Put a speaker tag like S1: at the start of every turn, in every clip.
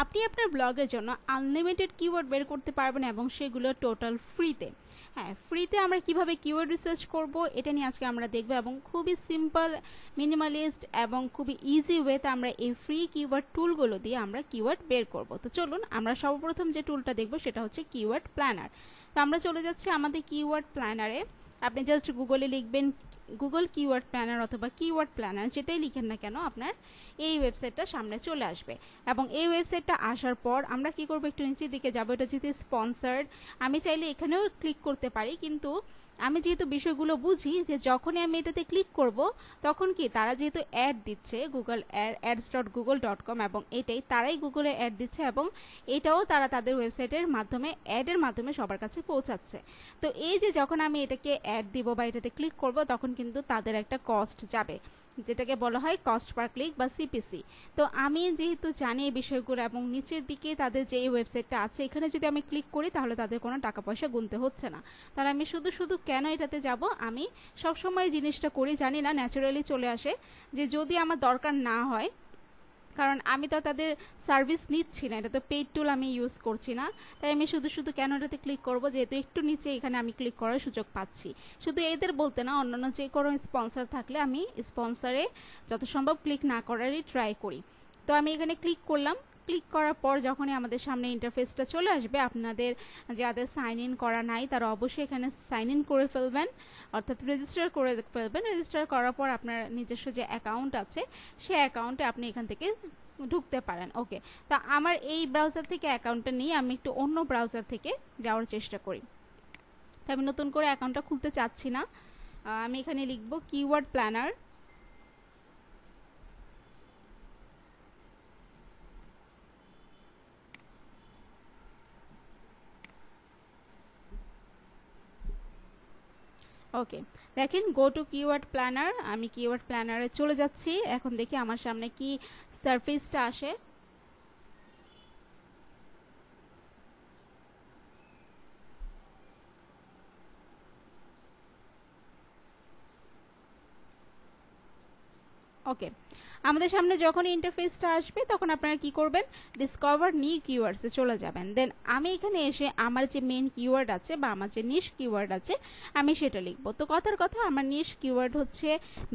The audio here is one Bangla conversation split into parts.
S1: আপনি আপনার ব্লগের জন্য আনলিমিটেড কিওয়ার্ড বের করতে পারবেন এবং সেগুলো টোটাল ফ্রিতে। হ্যাঁ, ফ্রিতে আমরা কিভাবে কিওয়ার্ড রিসার্চ করব এটা নিয়ে আজকে আমরা দেখব, এবং খুবই সিম্পল, মিনিমালিস্ট এবং খুবই ইজি ওয়েতে আমরা এই ফ্রি কিওয়ার্ড টুলগুলো দিয়ে আমরা কিওয়ার্ড বের করব। তো চলুন আমরা সর্বপ্রথম যে টুলটা দেখব সেটা হচ্ছে কিওয়ার্ড প্ল্যানার। তো আমরা চলে যাচ্ছি আমাদের কিওয়ার্ড প্ল্যানারে। আপনি জাস্ট গুগলে লিখবেন গুগল কিওয়ার্ড প্ল্যানার অথবা কিওয়ার্ড প্ল্যানার, যেটাই লিখেন না কেন আপনার এই ওয়েবসাইটটা সামনে চলে আসবে। এবং এই ওয়েবসাইটটা আসার পর আমরা কি করব, একটু নিচের দিকে যাবো। এটা যেহেতু স্পন্সার্ড, আমি চাইলে এখানেও ক্লিক করতে পারি, কিন্তু আমি যেহেতু বিষয়গুলো বুঝি যে যখনই আমি এটাতে ক্লিক করব তখন কি তারা যেহেতু অ্যাড দিচ্ছে গুগল ads.google.com, এবং এটাই তারাই গুগলে অ্যাড দিচ্ছে এবং এটাও তারা তাদের ওয়েবসাইটের মাধ্যমে অ্যাডের মাধ্যমে সবার কাছে পৌঁছাচ্ছে। তো এই যে যখন আমি এটাকে অ্যাড দিব বা এটাতে ক্লিক করব তখন কিন্তু তাদের একটা কস্ট যাবে, যেটাকে বলা হয় কস্ট পার ক্লিক বা সিপিসি। তো আমি যেহেতু জানি এই বিষয়গুলো এবং নিচের দিকে তাদের যে ওয়েবসাইটটা আছে এখানে যদি আমি ক্লিক করি তাহলে তাদের কোনো টাকা পয়সা গুনতে হচ্ছে না। তাহলে আমি শুধু শুধু কেন এটাতে যাব? আমি সবসময় জিনিসটা করি, জানি না, ন্যাচারালি চলে আসে যে যদি আমার দরকার না হয়, কারণ আমি তো তাদের সার্ভিস নিচ্ছি না, এটা তো পেইড টুল আমি ইউজ করছি না, তাই আমি শুধু শুধু কেন এটাতে ক্লিক করব, যেহেতু একটু নিচে এখানে আমি ক্লিক করার সুযোগ পাচ্ছি। শুধু এদের বলতে না, অন্যান্য যে কোনো স্পন্সর থাকলে আমি স্পন্সরে যত সম্ভব ক্লিক না করারই ট্রাই করি। তো আমি এখানে ক্লিক করলাম। ক্লিক করার পর যখনই আমাদের সামনে ইন্টারফেসটা চলে আসবে, আপনাদের যাদের সাইন ইন করা নাই তারা অবশ্যই এখানে সাইন ইন করে ফেলবেন, অর্থাৎ রেজিস্টার করে ফেলবেন। রেজিস্টার করার পর আপনার নিজস্ব যে অ্যাকাউন্ট আছে সেই অ্যাকাউন্টে আপনি এখান থেকে ঢুকতে পারেন। ওকে, তা আমার এই ব্রাউজার থেকে অ্যাকাউন্টটা নিয়ে আমি একটু অন্য ব্রাউজার থেকে যাওয়ার চেষ্টা করি। তো আমি নতুন করে অ্যাকাউন্টটা খুলতে চাচ্ছি না, আমি এখানে লিখব কিওয়ার্ড প্ল্যানার। ওকে, দেখেন গো টু কিওয়ার্ড প্ল্যানার, আমি কিওয়ার্ড প্ল্যানারে চলে যাচ্ছি। এখন দেখি আমার সামনে কি সারফেসটা আসে। ওকে, আমাদের সামনে যখন ইন্টারফেসটা আসবে তখন আপনারা কি করবেন, ডিসকভার নিউ কিওয়ার্ডসে চলে যাবেন। দেন আমি এখানে এসে আমার যে মেন কিওয়ার্ড আছে বা আমার যে নিশ কিওয়ার্ড আছে আমি সেটা লিখব। তো কথার কথা আমার নিশ কিওয়ার্ড হচ্ছে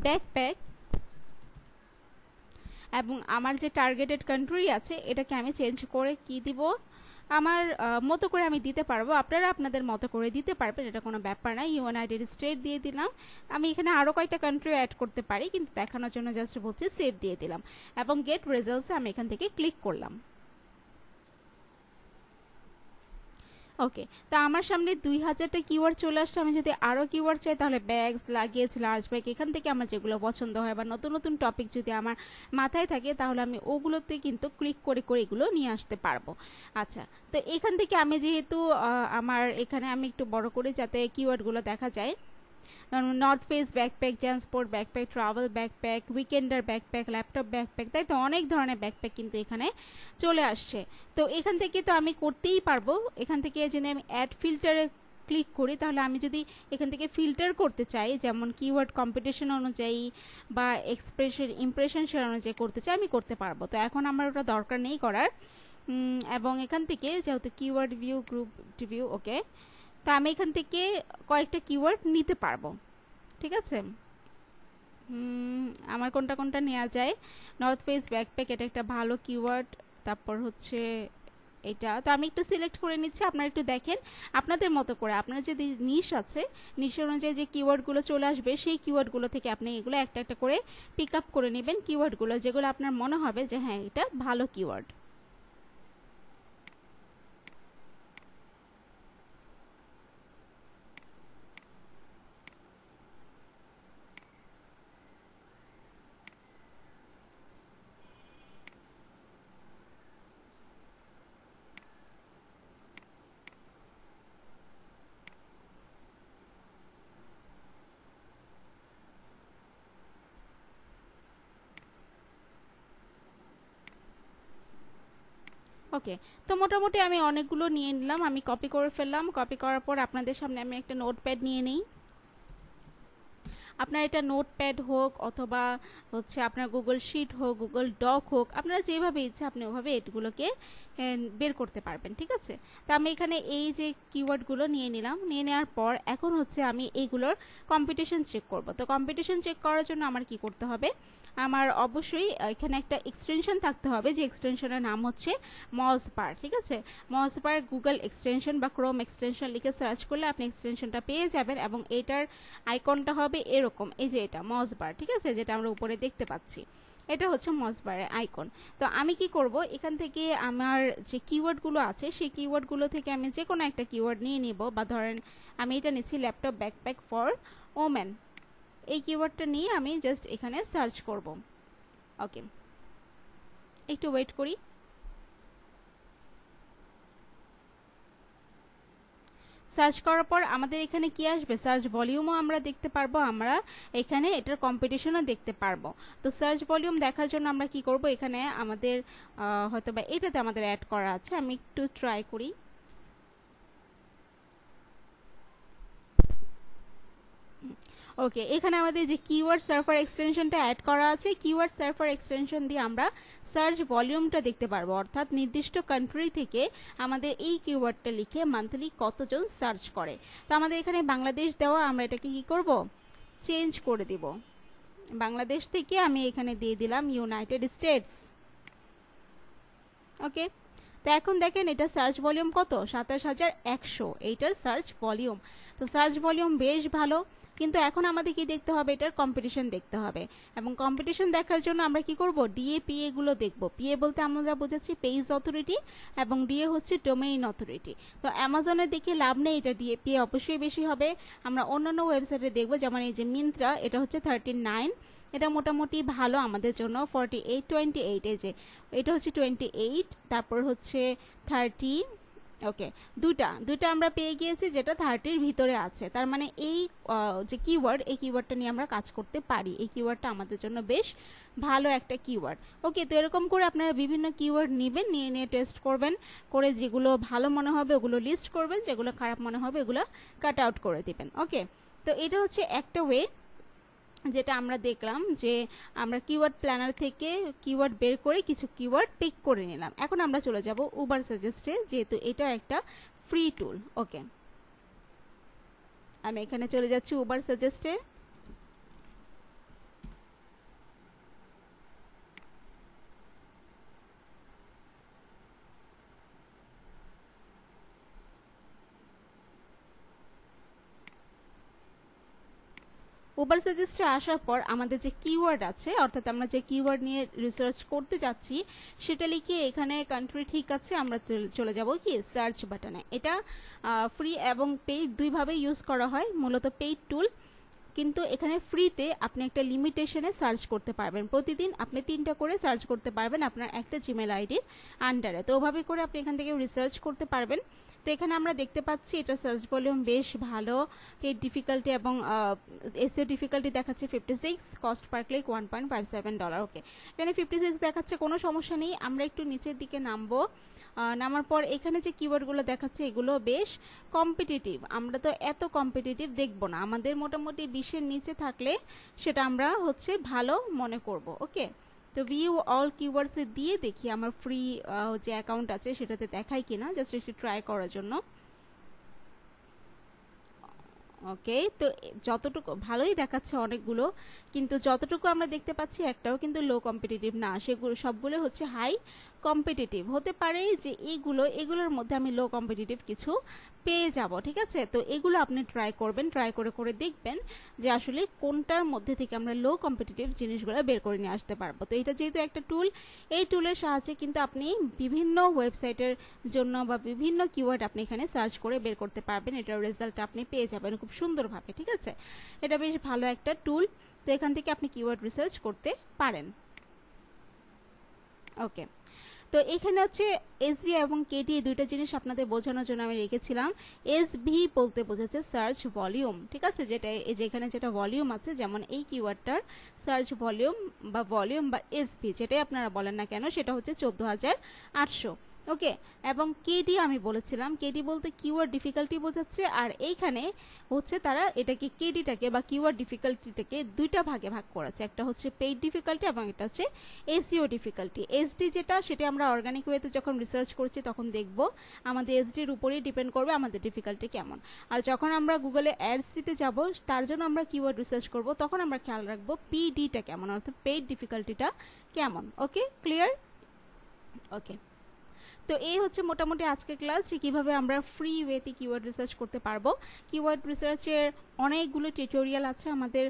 S1: ব্যাকপ্যাক, এবং আমার যে টার্গেটেড কান্ট্রি আছে এটাকে আমি চেঞ্জ করে কি দিব, আমার মতো করে আমি দিতে পারবো, আপনারা আপনাদের মতো করে দিতে পারবেন, এটা কোনো ব্যাপার না। ইউনাইটেড স্টেট দিয়ে দিলাম। আমি এখানে আরও কয়েকটা কান্ট্রি অ্যাড করতে পারি, কিন্তু দেখানোর জন্য জাস্ট বলছি সেভ দিয়ে দিলাম, এবং গেট রেজাল্টসে আমি এখান থেকে ক্লিক করলাম। ওকে, তা আমার সামনে 2000টা কিওয়ার্ড চলে আসছে। আমি যদি আরও কিওয়ার্ড চাই তাহলে ব্যাগস, লাগেজ, লার্জ ব্যাগ, এখান থেকে আমার যেগুলো পছন্দ হয় বা নতুন নতুন টপিক যদি আমার মাথায় থাকে তাহলে আমি ওগুলোতে কিন্তু ক্লিক করে করে এগুলো নিয়ে আসতে পারবো। আচ্ছা, তো এখান থেকে আমি যেহেতু আমার এখানে আমি একটু বড় করে যাতে কিওয়ার্ডগুলো দেখা যায়, North Face backpack, transport backpack, travel backpack, weekender backpack, laptop backpack, তাই তো অনেক ধরনের ব্যাকপ্যাক কিন্তু এখানে চলে আসছে। তো এখান থেকে তো আমি করতেই পারবো। এখান থেকে যদি আমি অ্যাড ফিল্টারে ক্লিক করি তাহলে আমি যদি এখান থেকে ফিল্টার করতে চাই, যেমন কিওয়ার্ড কম্পিটিশন অনুযায়ী বা ইমপ্রেশন শেয়ার অনুযায়ী করতে চাই, আমি করতে পারবো। তো এখন আমার ওটা দরকার নেই করার। এবং এখান থেকে যেহেতু কিওয়ার্ড ভিউ, গ্রুপ ভিউ, ওকে, তা আমি এখান থেকে কয়েকটা কিওয়ার্ড নিতে পারবো। ঠিক আছে, আমার কোনটা কোনটা নেওয়া যায়, নর্থ ফেস ব্যাকপ্যাক এটা একটা ভালো কিওয়ার্ড, তারপর হচ্ছে এটা, তো আমি একটু সিলেক্ট করে নিচ্ছি, আপনারা একটু দেখেন আপনাদের মতো করে, আপনার যে নিশ আছে নিশ অনুযায়ী যে কিওয়ার্ডগুলো চলে আসবে সেই কিওয়ার্ডগুলো থেকে আপনি এগুলো একটা একটা করে পিক আপ করে নেবেন, কিওয়ার্ডগুলো যেগুলো আপনার মনে হবে যে হ্যাঁ এটা ভালো কিওয়ার্ড। ওকে, তো মোটামুটি আমি অনেকগুলো নিয়ে নিলাম, আমি কপি করে ফেললাম। কপি করার পর আপনাদের সামনে আমি একটা নোটপ্যাড নিয়ে নিই। আপনার এটা নোটপ্যাড হোক অথবা হচ্ছে আপনার গুগল শিট হোক, গুগল ডক হোক, আপনারা যেভাবে ইচ্ছা আপনি ওভাবে এগুলোকে বের করতে পারবেন। ঠিক আছে, তো আমি এখানে এই যে কিওয়ার্ডগুলো নিয়ে নিলাম, নিয়ে নেওয়ার পর এখন হচ্ছে আমি এইগুলোর কম্পিটিশন চেক করব। তো কম্পিটিশন চেক করার জন্য আমার কি করতে হবে, আমার অবশ্যই এখানে একটা এক্সটেনশন থাকতে হবে, যে এক্সটেনশনের নাম হচ্ছে মজবার। ঠিক আছে, মজবার গুগল এক্সটেনশন বা ক্রোম এক্সটেনশন লিখে সার্চ করলে আপনি এক্সটেনশনটা পেয়ে যাবেন এবং এটার আইকনটা হবে এরকম, এই যে এটা মজবার। ঠিক আছে, যেটা আমরা উপরে দেখতে পাচ্ছি, এটা হচ্ছে মজবারের আইকন। তো আমি কি করব, এখান থেকে আমার যে কিওয়ার্ডগুলো আছে সেই কিওয়ার্ডগুলো থেকে আমি যে কোনো একটা কিওয়ার্ড নিয়ে নিব, বা ধরেন আমি এটা নিচ্ছি ল্যাপটপ ব্যাকপ্যাক ফর ওমেন, এই কিওয়ার্ডটা নিয়ে আমি জাস্ট এখানে সার্চ করব। ওকে, একটু ওয়েট করি। সার্চ করার পর আমাদের এখানে কি আসবে, সার্চ ভলিউমও আমরা দেখতে পারবো, আমরা এখানে এটার কম্পিটিশনও দেখতে পারবো। তো সার্চ ভলিউম দেখার জন্য আমরা কি করব, এখানে আমাদের হয়তো বা এটাতে আমাদের অ্যাড করা আছে, আমি একটু ট্রাই করি। ওকে, এখানে আমাদের যে কিওয়ার্ড সার্ভার এক্সটেনশনটা অ্যাড করা আছে, কিওয়ার্ড সার্ভার এক্সটেনশন দিয়ে আমরা সার্চ ভলিউমটা দেখতে পারবো, অর্থাৎ নির্দিষ্ট কান্ট্রি থেকে আমাদের এই কিওয়ার্ডটা লিখে মান্থলি কতজন সার্চ করে। তো আমাদের এখানে বাংলাদেশ দেওয়া, আমরা এটাকে কি করব, চেঞ্জ করে দিব। বাংলাদেশ থেকে আমি এখানে দিয়ে দিলাম ইউনাইটেড স্টেটস। ওকে, তো এখন দেখেন এটা সার্চ ভলিউম কত, 27,100 এইটার সার্চ ভলিউম। তো সার্চ ভলিউম বেশ ভালো, কিন্তু এখন আমাদের কি দেখতে হবে, এটার কম্পিটিশন দেখতে হবে। এবং কম্পিটিশন দেখার জন্য আমরা কি করব, ডিএ পিএ গুলো দেখব। পিএ বলতে আমরা বুঝাচ্ছি পেজ অথরিটি, এবং ডিএ হচ্ছে ডোমেইন অথরিটি। তো অ্যামাজনে দেখে লাভ নেই, এটা ডিএ পিএ অবশ্যই বেশি হবে। আমরা অন্যান্য ওয়েবসাইটে দেখব, যেমন এই যে মিন্ত্রা, এটা হচ্ছে 39, এটা মোটামুটি ভালো আমাদের জন্য। 48, 28, এই যে এটা হচ্ছে 28, তারপর হচ্ছে 30। ওকে, দুইটা আমরা পেয়ে গিয়েছি যেটা 30-র ভিতরে আছে। তার মানে এই যে কিওয়ার্ড, এই কিওয়ার্ডটা নিয়ে আমরা কাজ করতে পারি। এই কিওয়ার্ডটা আমাদের জন্য বেশ ভালো একটা কিওয়ার্ড। ওকে, তো এরকম করে আপনারা বিভিন্ন কিওয়ার্ড নেবেন, নিয়ে টেস্ট করবেন, করে যেগুলো ভালো মনে হবে ওগুলো লিস্ট করবেন, যেগুলো খারাপ মনে হবে ওগুলো কাট আউট করে দিবেন। ওকে, তো এটা হচ্ছে একটা ওয়ে যেটা আমরা দেখলাম, যে আমরা কিওয়ার্ড প্ল্যানার থেকে কিওয়ার্ড বের করে কিছু কিওয়ার্ড পিক করে নিলাম। এখন আমরা চলে যাব উবার সাজেস্টে, যেহেতু এটা একটা ফ্রি টুল। ওকে, আমি এখানে চলে যাচ্ছি উবার সাজেস্টে। উবার সাজেস্টে আসার পর আমাদের যে কিওয়ার্ড আছে, অর্থাৎ আমরা যে কিওয়ার্ড নিয়ে রিসার্চ করতে যাচ্ছি সেটা লিখে এখানে কান্ট্রি ঠিক আছে, আমরা চলে যাব কি সার্চ বাটনে। এটা ফ্রি এবং পেইড দুইভাবে ইউজ করা হয়, মূলত পেইড টুল, কিন্তু এখানে ফ্রিতে আপনি একটা লিমিটেশনে সার্চ করতে পারবেন। প্রতিদিন আপনি 3টা করে সার্চ করতে পারবেন আপনার একটা জিমেল আইডির আন্ডারে। তো ওভাবে করে আপনি এখান থেকে রিসার্চ করতে পারবেন। তো এখানে আমরা দেখতে পাচ্ছি এটা সার্চ ভলিউম বেশ ভালো, পেড ডিফিকাল্টি এবং এসইও ডিফিকাল্টি দেখাচ্ছে 56, কস্ট পার ক্লিক $1.57। ওকে, এখানে 56 দেখাচ্ছে, কোনো সমস্যা নেই। আমরা একটু নিচের দিকে নামবো, নামার পর এখানে যে কিওয়ার্ডগুলো দেখাচ্ছে এগুলো বেশ কম্পিটিটিভ। আমরা তো এত কম্পিটিটিভ দেখবো না, আমাদের মোটামুটি 20-এর নিচে থাকলে সেটা আমরা হচ্ছে ভালো মনে করব। ওকে, তো ভিউ অল কিওয়ার্ডস দিয়ে দেখি আমার ফ্রি যে অ্যাকাউন্ট আছে সেটাতে দেখায় কিনা, জাস্ট একটু ট্রাই করার জন্য। ওকে, তো যতটুকু ভালোই দেখাচ্ছে অনেকগুলো, কিন্তু যতটুকু আমরা দেখতে পাচ্ছি একটাও কিন্তু লো কম্পিটিটিভ না, সেগুলো সবগুলো হচ্ছে হাই কম্পিটিটিভ। হতে পারে যে এগুলোর মধ্যে আমি লো কম্পিটিটিভ কিছু পেয়ে যাব। ঠিক আছে, তো এগুলো আপনি ট্রাই করবেন, ট্রাই করে দেখবেন যে আসলে কোনটার মধ্যে থেকে আমরা লো কম্পিটিটিভ জিনিসগুলো বের করে নিয়ে আসতে পারবো। তো এটা যেহেতু একটা টুল, এই টুলের সাহায্যে কিন্তু আপনি বিভিন্ন ওয়েবসাইটের জন্য বা বিভিন্ন কিওয়ার্ড আপনি এখানে সার্চ করে বের করতে পারবেন, এটার রেজাল্ট আপনি পেয়ে যাবেন খুব সুন্দরভাবে। ঠিক আছে, এটা বেশ ভালো একটা টুল। তো এখান থেকে আপনি কিওয়ার্ড রিসার্চ করতে পারেন। ওকে, তো এখানে হচ্ছে এসভি এবং কেটি দুইটা জিনিস আপনাদের বোঝানোর জন্য আমি রেখেছিলাম। এসভি বলতে বোঝাচ্ছে সার্চ ভলিউম। ঠিক আছে, যেটা এই যে এখানে যেটা ভলিউম আছে, যেমন এই কিওয়ার্ডটার সার্চ ভলিউম বা এসভি যেটাই আপনারা বলেন না কেন, সেটা হচ্ছে 14,800। ওকে, এবং কেডি আমি বলেছিলাম, কেডি বলতে কিওয়ার্ড ডিফিকাল্টি বোঝাচ্ছে, আর এইখানে হচ্ছে তারা এটাকে কেডিটাকে বা কিওয়ার্ড ডিফিকাল্টিটাকে দুইটা ভাগে ভাগ করেছে, একটা হচ্ছে পেইড ডিফিকাল্টি এবং এটা হচ্ছে এসইও ডিফিকাল্টি। এসডি যেটা, সেটা আমরা অর্গানিক ওয়েতে যখন রিসার্চ করছি তখন দেখব আমাদের এসডির উপরেই ডিপেন্ড করবে আমাদের ডিফিকাল্টি কেমন। আর যখন আমরা গুগলে অ্যাডস দিতে যাব তার জন্য আমরা কিওয়ার্ড রিসার্চ করব, তখন আমরা খেয়াল রাখবো পিডিটা কেমন, অর্থাৎ পেইড ডিফিকাল্টিটা কেমন। ওকে, ক্লিয়ার? ওকে, তো এই হচ্ছে মোটামুটি আজকের ক্লাস, যে কীভাবে আমরা ফ্রি ওয়েতে কিওয়ার্ড রিসার্চ করতে পারবো। কিওয়ার্ড রিসার্চের অনেকগুলো টিউটোরিয়াল আছে আমাদের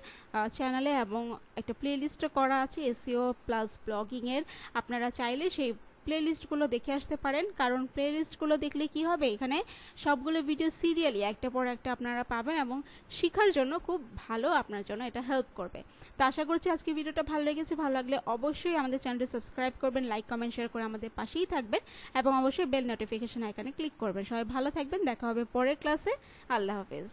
S1: চ্যানেলে, এবং একটা প্লেলিস্টও করা আছে এসইও প্লাস ব্লগিংয়ের। আপনারা চাইলে সেই প্লেলিস্টগুলো দেখে আসতে পারেন, কারণ প্লেলিস্টগুলো দেখলে কি হবে, এখানে সবগুলো ভিডিও সিরিয়ালি একটা পর একটা আপনারা পাবেন, এবং শেখার জন্য খুব ভালো, আপনার জন্য এটা হেল্প করবে। তো আশা করছি আজকে ভিডিওটা ভালো লেগেছে। ভালো লাগলে অবশ্যই আমাদের চ্যানেলটি সাবস্ক্রাইব করবেন, লাইক কমেন্ট শেয়ার করে আমাদের পাশেই থাকবেন, এবং অবশ্যই বেল নোটিফিকেশন আইকনে ক্লিক করবেন। সবাই ভালো থাকবেন, দেখা হবে পরের ক্লাসে। আল্লাহ হাফেজ।